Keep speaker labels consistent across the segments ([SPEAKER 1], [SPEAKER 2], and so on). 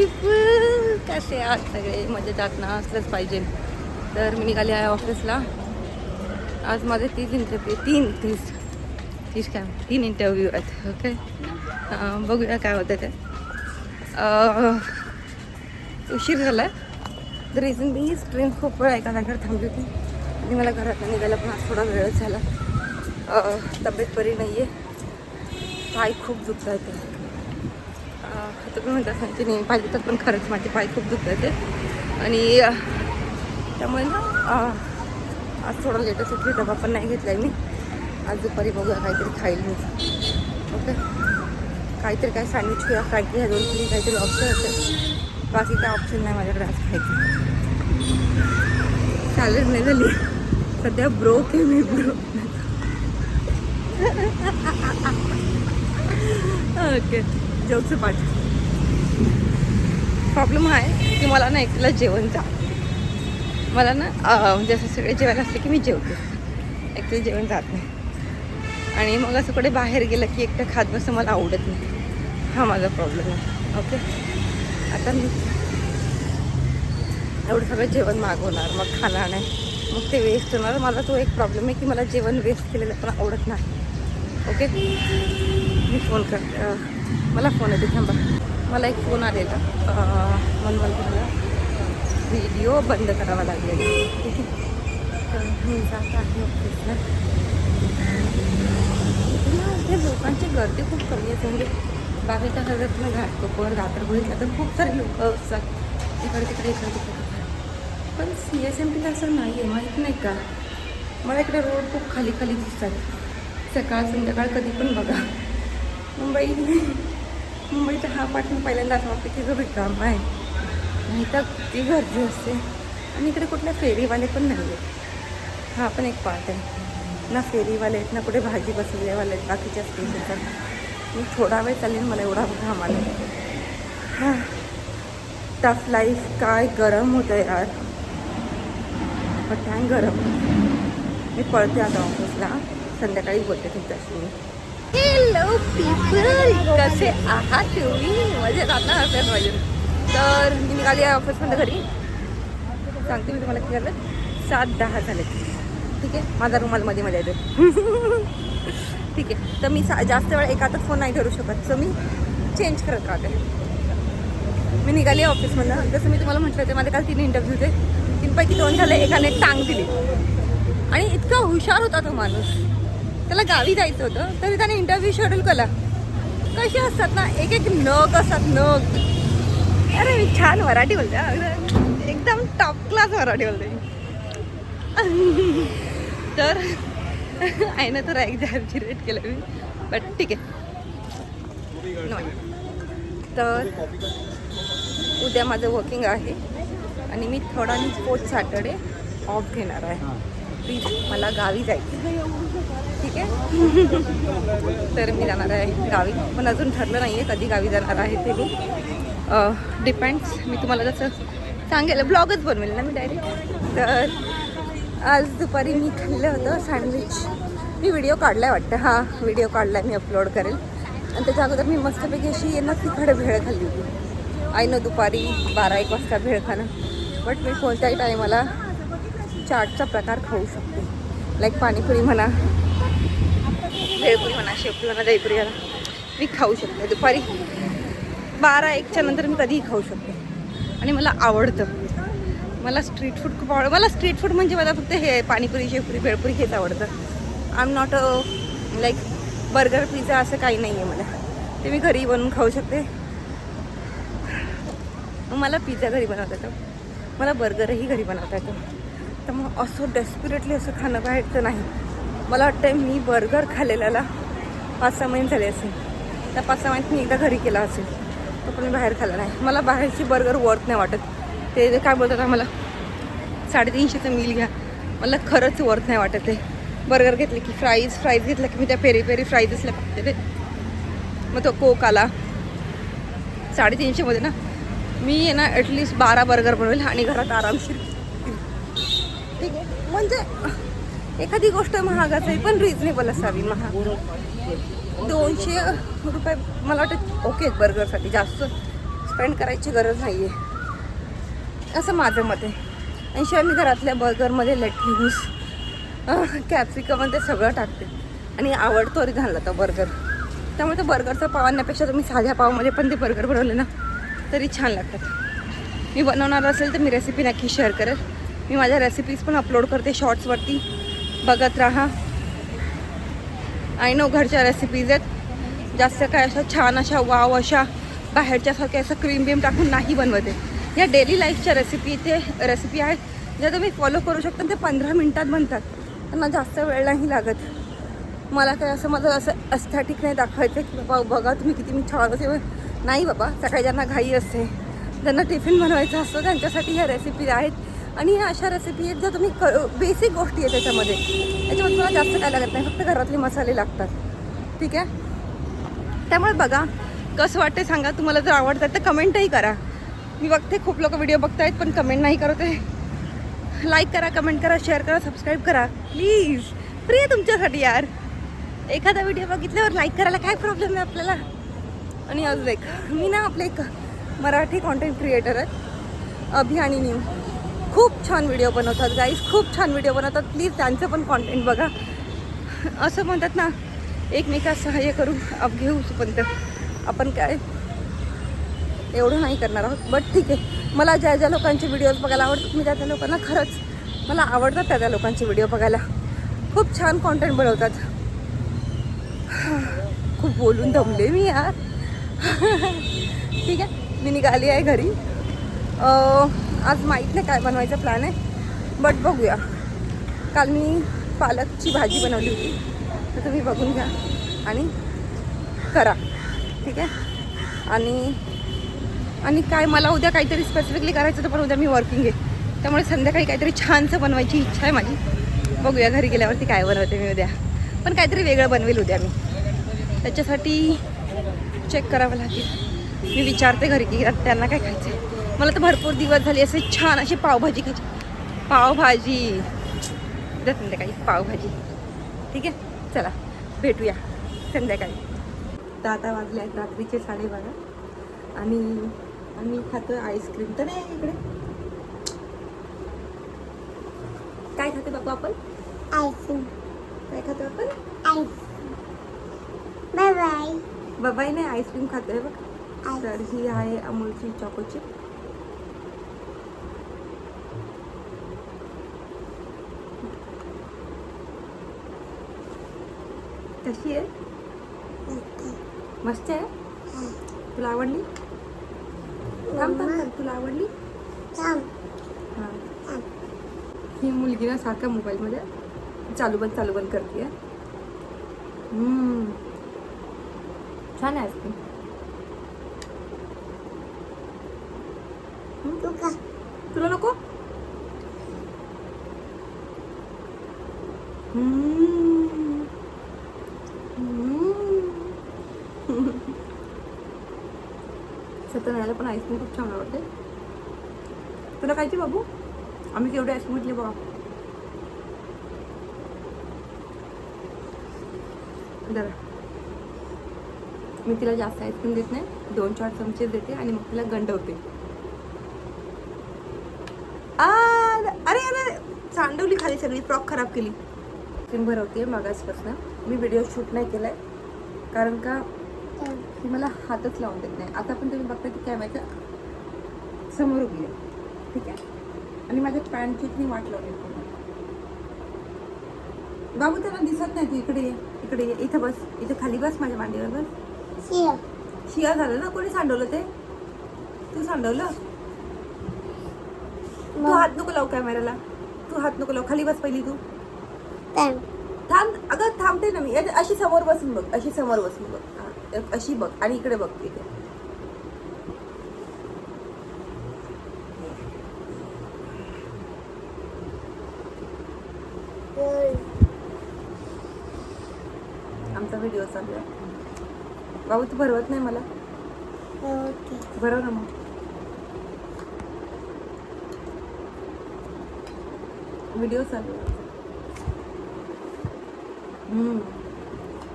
[SPEAKER 1] People, कसे आहात सगळे? मजेत ना असलंच पाहिजे. तर मी निघाली आहे ऑफिसला. आज माझे 3 इंटरव्ह्यू आहेत. ओके, बघूया काय होतं ते. उशीर झाला आहे. The reason being is train खूप वेळा एका जागेवर थांबली होती आणि मला घरात निघायला पण आज थोडा वेळच झाला. तब्येत बरी नाही आहे, पाय खूप दुखत आहे ते. तुम्ही म्हणता सांगते नाही पाय दुखतात, पण खरंच माझे पाय खूप दुखत आहे ते. आणि त्यामुळे ना आज थोडं लेटच उठली. डबा पण नाही घेतला आहे मी. आज दुपारी बघूया काहीतरी खाईल मी. ओके, काहीतरी काय सँडविच किंवा फ्रायकी ह्या दोन तीन काहीतरी ऑप्शन असेल. बाकी काय ऑप्शन नाही माझ्याकडे आज खायचं. सॅलड नाही झाली सध्या. ब्रोक आहे मी, ब्रोक. ओके, जोकचं पाठ. प्रॉब्लेम हा आहे की मला ना एकटीला जेवण जा. मला ना म्हणजे असं सगळे जेवायला असले की मी जेवते, एकटीला जेवण जात नाही. आणि मग असं कुठे बाहेर गेलं की एकटं खात बसं मला आवडत नाही. हा माझा प्रॉब्लेम आहे. ओके, आता मी एवढं सगळं जेवण मागवणार, मग खाणार नाही, मग ते वेस्ट होणार. मला तो एक प्रॉब्लेम आहे की मला जेवण वेस्ट केलेलं पण आवडत नाही. ओके, मी फोन करते. मला फोन येते, थांबा. मला एक फोन आलेला, म्हणून मला व्हिडिओ बंद करावा लागलेला. ठीक आहे, तर मी जात आहे ऑफिसला. इथे लोकांची गर्दी खूप कमी आहे. म्हणजे बाकीच्या सगळ्यात घाटकोपर रात्र बघितलं तर खूप सारे लोक असतात इकडे तिकडे इकडे तिकडे. पण CSMTला असं नाही आहे, माहीत नाही का. मला इकडे रोड खूप खाली खाली दिसतात. सकाळ संध्याकाळ कधी पण बघा. मुंबईचा हा पाठ मी पहिल्यांदा असं वाटतं की जो रिकामा आहे, नाही तर किती गर्दी असते. आणि इकडे कुठले फेरीवाले पण नाही आहेत. हा पण एक पार्ट आहे ना. फेरीवाले आहेत ना, कुठे भाजी बसवलेवाले आहेत बाकीच्या स्टेशनवर. मी थोडा वेळ चालेल, मला एवढा घाम आला. हां, टफ लाईफ. काय गरम होतं यार, काय गरम. मी पळते आता ऑफिसला. संध्याकाळी बोलते तुमच्याशी मी. हॅलो पीपल, कसे आहात तुम्ही? मजेत आहात ना? असंच पाहिजे. तर मी निघाली आहे ऑफिसमध्ये घरी. सांगते मी तुम्हाला किती झालं. 7:10 झाले. ठीक आहे, माझा रुमाल मध्ये येतो. ठीक आहे, तर मी जास्त वेळ एकातच फोन नाही धरू शकत, सो मी चेंज करत राहते. मी निघाली आहे ऑफिसमधनं. जसं मी तुम्हाला म्हटलं होते, माझे काल 3 इंटरव्ह्यू होते. 3पैकी 2 झाले. एकाने टांग दिली आणि इतका हुशार होता तो माणूस. त्याला गावी जायचं होतं, तरी त्याने इंटरव्ह्यू शेड्यूल केला. कसे असतात ना, एक एक नग असतात, नग. अरे मी छान मराठी बोलते, एकदम टॉप क्लास मराठी बोलते. तर आहे ना, तर एक्झॅजरेट केलं मी, बट ठीक आहे. तर उद्या माझं वर्किंग आहे आणि मी थोडा 4th सॅटर्डे ऑफ घेणार आहे. प्लीज, मला गावी जायचं. ठीक आहे. तर मी जाणार आहे गावी, पण अजून ठरलं नाही आहे कधी गावी जाणार आहे ते. मी डिपेंड्स. मी तुम्हाला जसं सांगेल ब्लॉगच बनवेल ना मी डायरेक्ट. तर आज दुपारी मी खाल्लं होतं सँडविच. मी व्हिडिओ काढला आहे वाटतं. हां, व्हिडिओ काढला आहे, मी अपलोड करेल. आणि त्याच्या अगोदर मी मस्तपैकी अशी यांना तिखट भेळ खाल्ली होती. आईनं दुपारी 12-1 वाजता भेळ खाणं. बट मी कोणत्याही टायमाला चाटचा प्रकार खाऊ शकते. लाईक पाणीपुरी म्हणा, भेळपुरी म्हणा, शेवपुरी म्हणा, दहीपुरी म्हणा, मी खाऊ शकते. दुपारी 12-1च्या नंतर मी कधीही खाऊ शकते. आणि मला आवडतं. मला स्ट्रीट फूड खूप आवडतं. मला स्ट्रीट फूड म्हणजे मला फक्त हे पाणीपुरी, शेवपुरी, भेळपुरी हेच आवडतं. I am not like burger, pizza असं काही नाही आहे मला. ते मी घरी बनवून खाऊ शकते. मला पिझ्झा घरी बनवता येतो, मला बर्गरही घरी बनवता येतो. तर मग असं डेस्पिरेटली असं खाणं बाहेरचं नाही. मला वाटतं मी बर्गर खाल्लेल्याला 5-6 महिने झाले असेल. त्या 5-6 महिन्यात मी एकदा घरी केला असेल, तो पण मी बाहेर खाल्ला नाही. मला बाहेरची बर्गर वर्थ नाही वाटत. ते काय बोलतात आम्हाला 350चं मील घ्या, मला खरंच वर्थ नाही वाटत ते. बर्गर घेतले की फ्राईज घेतलं की मी त्या पेरी फ्राईजच लागते ते. मग तो कोक आला 350मध्ये ना. मी आहे ना ॲटलिस्ट 12 बर्गर बनवेल आणि घरात आरामशीर. ठीक आहे, म्हणजे एखादी गोष्ट महागाच आहे पण रिजनेबल असावी. महाग 200 रुपये मला वाटतं ओके बर्गरसाठी. जास्त स्पेंड करायची गरज नाही आहे, असं माझं मत आहे. आणि शिवाय मी घरातल्या बर्गरमध्ये लेट्यूस कॅप्सिकम ते सगळं टाकते आणि आवडतो घालला तो बर्गर. त्यामुळे तो बर्गरचा पाव आणण्यापेक्षा तुम्ही साध्या पावमध्ये पण ते बर्गर बनवले ना तरी छान लागतात. मी बनवणार असेल तर मी रेसिपी नक्की शेअर करेल. मी माझ्या रेसिपीज पण अपलोड करते शॉर्ट्सवरती, बघत राहा. आय नो घरच्या रेसिपीज आहेत, जास्त काय अशा छान अशा वाव अशा बाहेरच्यासारख्या असं क्रीम बीम टाकून नाही बनवते. या डेली लाईफच्या रेसिपी आहेत ज्या तुम्ही फॉलो करू शकता. ते 15 मिनटात बनतात, त्यांना जास्त वेळ नाही लागत. मला काय असं माझं असं अस्थॅटिक नाही दाखवायचं की बाबा बघा तुम्ही किती मी छान असे. नाही बाबा, सकाळी ज्यांना घाई असते, ज्यांना टिफिन बनवायचं असतं, त्यांच्यासाठी ह्या रेसिपी आहेत. आणि ह्या अशा रेसिपी आहेत ज्या तुम्ही बेसिक गोष्टी आहेत त्याच्यामध्ये तुम्हाला जास्त काय लागत नाही, फक्त घरातले मसाले लागतात. ठीक आहे, त्यामुळे बघा कसं वाटते सांगा. तुम्हाला जर आवडतात तर कमेंटही करा. मी बघते खूप लोक व्हिडिओ बघतायत पण कमेंट नाही करत आहे. लाईक करा, कमेंट करा, शेअर करा, सबस्क्राईब करा प्लीज. फ्री आहे तुमच्यासाठी यार. एखादा व्हिडिओ बघितल्यावर लाईक करायला काय प्रॉब्लेम आहे आपल्याला. आणि अजून एक, मी ना आपले एक मराठी कॉन्टेंट क्रिएटर आहेत अभि आणि न्यू, खूप छान व्हिडिओ बनवतात गाईज, खूप छान व्हिडिओ बनवतात. प्लीज त्यांचं पण कॉन्टेंट बघा. असं म्हणतात ना एकमेकास सहाय्य करू घेऊ पण आपण काय एवढं नाही करणार आहोत. बट ठीक आहे, मला ज्या ज्या लोकांचे व्हिडिओज बघायला आवडतात मी त्या त्या लोकांना खरंच मला आवडतात त्या त्या लोकांचे व्हिडिओ बघायला. खूप छान कॉन्टेंट बनवतात. खूप बोलून दमले मी यार. ठीक आहे, मी निघाली आहे घरी. आज माहीत नाही काय बनवायचा प्लॅन आहे, बट बघूया. काल मी पालकची भाजी बनवली होती, तर तुम्ही बघून घ्या आणि करा. ठीक आहे, आणि काय मला उद्या काहीतरी स्पेसिफिकली करायचं तर पण उद्या मी वर्किंग आहे, त्यामुळे संध्याकाळी काहीतरी छानसं बनवायची इच्छा आहे माझी. बघूया घरी गेल्यावरती काय बनवते मी उद्या, पण काहीतरी वेगळं बनवेल उद्या मी. त्याच्यासाठी चेक करावं लागेल. मी विचारते घरी की त्यांना काय खायचं आहे. मला तर भरपूर दिवस झाले असे छान अशी पावभाजी खायची. पावभाजी उद्या संध्याकाळी पावभाजी. ठीक आहे, चला भेटूया संध्याकाळी. तर आता वाजले आहेत रात्रीचे 12:30 आणि आम्ही खातो आईस्क्रीम. तर नाही इकडे काय खाते बाबा आपण? आईस्क्रीम. काय खातो आपण? आईस्क्रीम. Bye bye. बाबाई नाही आईस्क्रीम खातोय बघ. तर ही आहे अमूलची चॉको चिप. कशी आहे? मस्त आहे. तुला आवडली? थांब, तुला आवडली? हां. ही मुलगी ना सारखा मोबाईलमध्ये चालू बंद करते. छान आहे आईस्क्रीम. तुला नको? सत्यनारायणला पण आईस्क्रीम खूप छान आवडते. तुला खायची बाबू? आम्ही केवढे आईस्क्रीम म्हटले बघा. जरा मी तिला जास्त आईस्क्रीम देत नाही, 2-4 चमचे देते आणि मग तिला गंडवते. अरे अरे सांडवली खाली सगळी, फ्रॉक खराब केली. आईस्क्रीम भरवते मागासपासून. मी व्हिडिओ शूट नाही केलाय कारण का ती मला हातच लावून देत नाही. आता पण तुम्ही बघता की कॅमेऱ्याच्या समोर उभी आहे. ठीक आहे, आणि माझ्या पॅन्टची मी वाट लावली. बाबू त्यांना दिसत नाही. तू इकडे ये, इकडे ये, इथं बस, इथं खाली बस, माझ्या मांडीवर बस. शिया झालं ना. कोणी सांडवलं ते? तू सांडवलं. तू हात नको लावू कॅमेऱ्याला. तू हात नको लावू, खाली बस पहिली. तू थांब. अगं थांबते ना मी. अशी समोर बसून बघ, अशी समोर बसून बघ, अशी बघ आणि इकडे बघ. इथे आमचा व्हिडिओ चालू आहे. बाबू तू भरवत नाही मला. भरव ना मग. व्हिडिओ चालू आहे.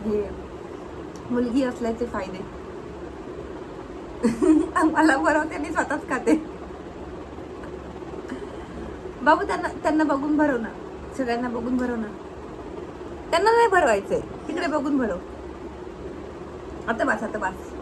[SPEAKER 1] हे मुलगी असल्याचे फायदे. मला भरवते आणि स्वतःच खाते. बाबू त्यांना त्यांना बघून भरव ना, सगळ्यांना बघून भरव ना. त्यांना नाही भरवायचंय, तिकडे बघून भरव. आता बस, आता बस.